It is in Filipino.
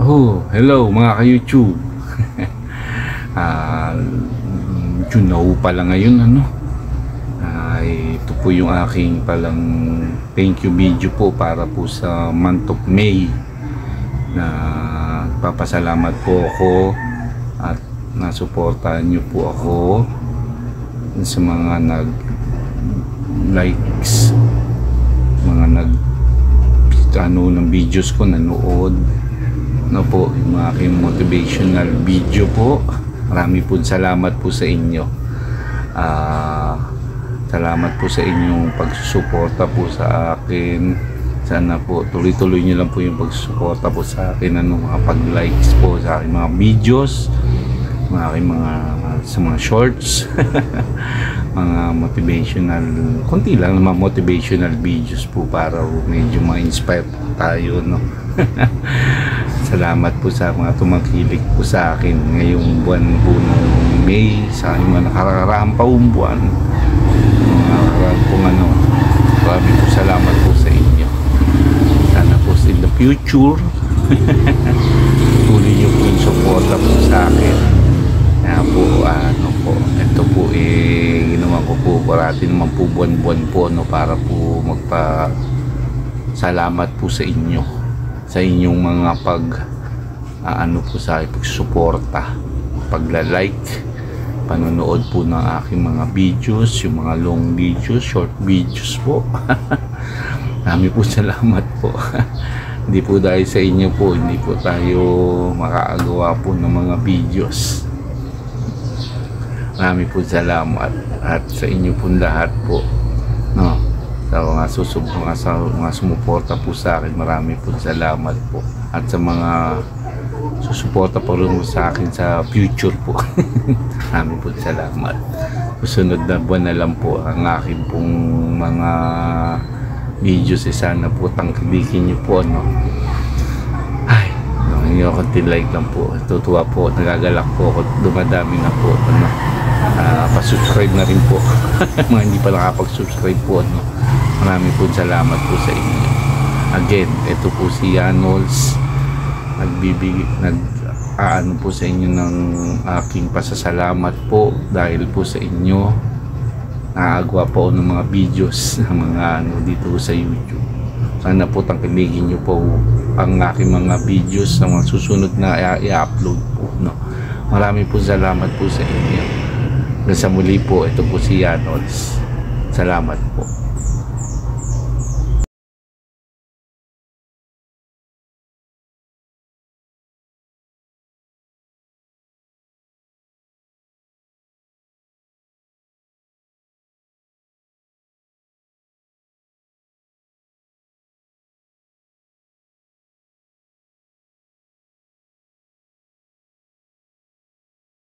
Oh, hello mga ka-YouTube. Ah, June na ho pala ngayon, ano? Ito po yung aking palang thank you video po para po sa month of May, na papasalamat po ako at nasuportahan nyo po ako sa mga nag-likes, mga ng videos ko, nanood na po, yung aking motivational video po. Marami po salamat po sa inyo. Salamat po sa inyong pagsusuporta po sa akin. Sana po tuloy-tuloy nyo lang po yung pagsusuporta po sa akin, mga pag-likes po sa aking mga videos, mga aking sa mga shorts. Mga motivational, konti lang mga motivational videos po para medyo ma-inspire tayo, no? Salamat po sa mga tumakilik po sa akin ngayong buwan po ng May, sa mga nakakaraang buwan, mga nakakaraang pong marami po salamat po sa inyo. Sana po in the future tuloy nyo po yung suporta po sa akin. Kaya po, ito po ginawa ko po parati naman po buwan-buwan po, para po salamat po sa inyo, sa inyong mga po sa pagsuporta, pagla-like, panonood po ng aking mga videos, yung mga long videos, short videos po. Marami po salamat po. Hindi po dahil sa inyo po, hindi po tayo makakagawa po ng mga videos. Marami po salamat at sa inyo po lahat po, no, sa mga sumuporta po sa akin. Marami po salamat po, at sa mga susuporta po rin sa akin sa future po. Marami po salamat. Susunod na buwan na lang po ang akin pong mga videos. Sana po tangkilikin nyo po, no. Hindi ako like lang po. Tutuwa po, nagagalak po ako, dumadami na po, ano. Pa-subscribe na rin po. Mga hindi pa nakapag-subscribe po, ano. Marami po salamat po sa inyo. Again, ito po si Yanols, nag-aano po sa inyo ng aking pasasalamat po dahil po sa inyo nakagawa po ng mga videos ng mga dito sa YouTube. Sana po tangkiligin nyo po ang aking mga videos na mga susunod na i-upload po, no. Marami po salamat po sa inyo. Sa muli po, ito po si Yanols. Salamat po.